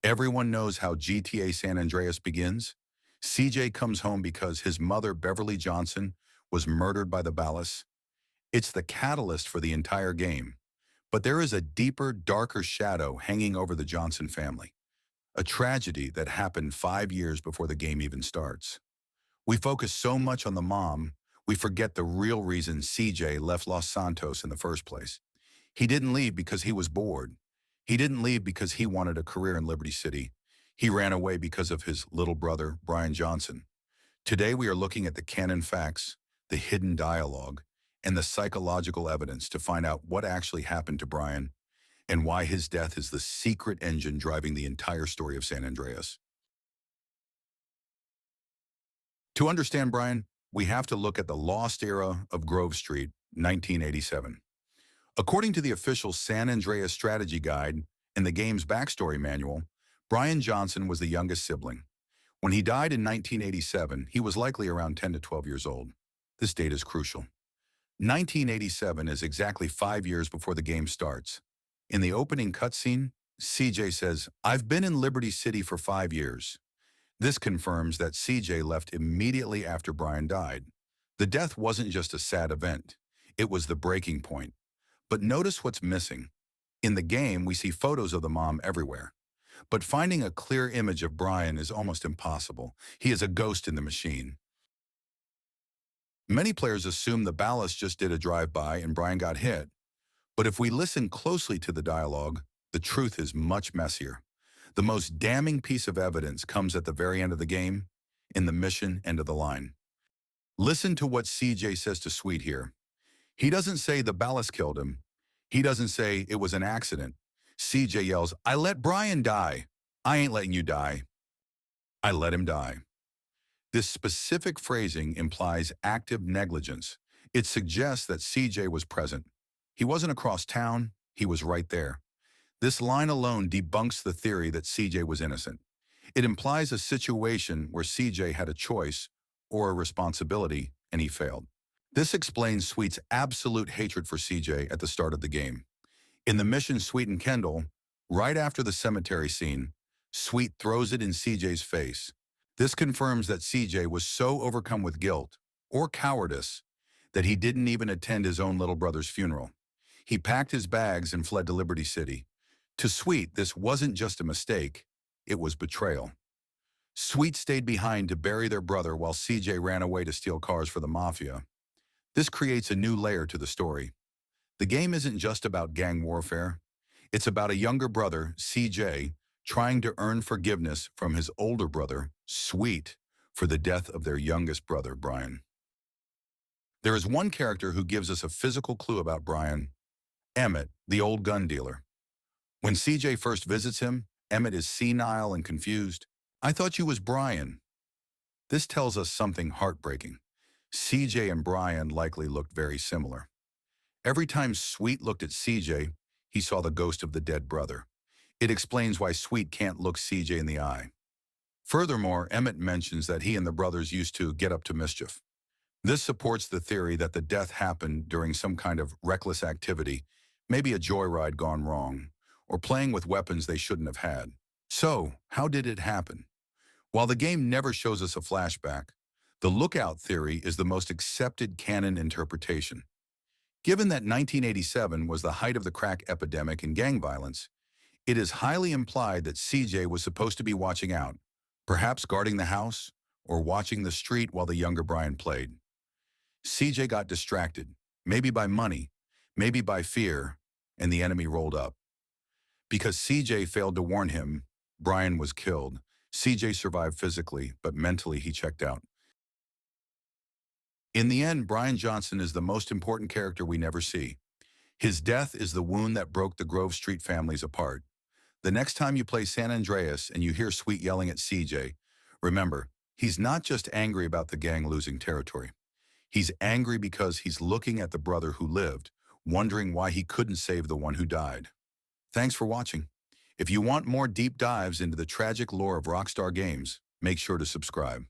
Everyone knows how GTA San Andreas begins. CJ comes home because his mother, Beverly Johnson, was murdered by the Ballas. It's the catalyst for the entire game. But there is a deeper, darker shadow hanging over the Johnson family, a tragedy that happened 5 years before the game even starts. We focus so much on the mom, we forget the real reason CJ left Los Santos in the first place. He didn't leave because he was bored. He didn't leave because he wanted a career in Liberty City. He ran away because of his little brother, Brian Johnson. Today we are looking at the canon facts, the hidden dialogue, and the psychological evidence to find out what actually happened to Brian and why his death is the secret engine driving the entire story of San Andreas. To understand Brian, we have to look at the lost era of Grove Street, 1987. According to the official San Andreas strategy guide and the game's backstory manual, Brian Johnson was the youngest sibling. When he died in 1987, he was likely around 10 to 12 years old. This date is crucial. 1987 is exactly 5 years before the game starts. In the opening cutscene, CJ says, "I've been in Liberty City for 5 years." This confirms that CJ left immediately after Brian died. The death wasn't just a sad event. It was the breaking point. But notice what's missing. In the game, we see photos of the mom everywhere. But finding a clear image of Brian is almost impossible. He is a ghost in the machine. Many players assume the Ballas just did a drive-by and Brian got hit. But if we listen closely to the dialogue, the truth is much messier. The most damning piece of evidence comes at the very end of the game, in the mission end of the line. Listen to what CJ says to Sweet here. He doesn't say the Ballas killed him. He doesn't say it was an accident. CJ yells, "I let Brian die. I ain't letting you die. I let him die." This specific phrasing implies active negligence. It suggests that CJ was present. He wasn't across town, he was right there. This line alone debunks the theory that CJ was innocent. It implies a situation where CJ had a choice or a responsibility and he failed. This explains Sweet's absolute hatred for CJ at the start of the game. In the mission Sweet and Kendall, right after the cemetery scene, Sweet throws it in CJ's face. This confirms that CJ was so overcome with guilt or cowardice that he didn't even attend his own little brother's funeral. He packed his bags and fled to Liberty City. To Sweet, this wasn't just a mistake, it was betrayal. Sweet stayed behind to bury their brother while CJ ran away to steal cars for the mafia. This creates a new layer to the story. The game isn't just about gang warfare. It's about a younger brother, CJ, trying to earn forgiveness from his older brother, Sweet, for the death of their youngest brother, Brian. There is one character who gives us a physical clue about Brian, Emmet, the old gun dealer. When CJ first visits him, Emmet is senile and confused. "I thought you was Brian." This tells us something heartbreaking. CJ and Brian likely looked very similar. Every time Sweet looked at CJ, he saw the ghost of the dead brother. It explains why Sweet can't look CJ in the eye. Furthermore, Emmet mentions that he and the brothers used to get up to mischief. This supports the theory that the death happened during some kind of reckless activity, maybe a joyride gone wrong, or playing with weapons they shouldn't have had. So, how did it happen? While the game never shows us a flashback, the lookout theory is the most accepted canon interpretation. Given that 1987 was the height of the crack epidemic and gang violence, it is highly implied that CJ was supposed to be watching out, perhaps guarding the house or watching the street while the younger Brian played. CJ got distracted, maybe by money, maybe by fear, and the enemy rolled up. Because CJ failed to warn him, Brian was killed. CJ survived physically, but mentally he checked out. In the end, Brian Johnson is the most important character we never see. His death is the wound that broke the Grove Street families apart. The next time you play San Andreas and you hear Sweet yelling at CJ, remember, he's not just angry about the gang losing territory. He's angry because he's looking at the brother who lived, wondering why he couldn't save the one who died. Thanks for watching. If you want more deep dives into the tragic lore of Rockstar games, make sure to subscribe.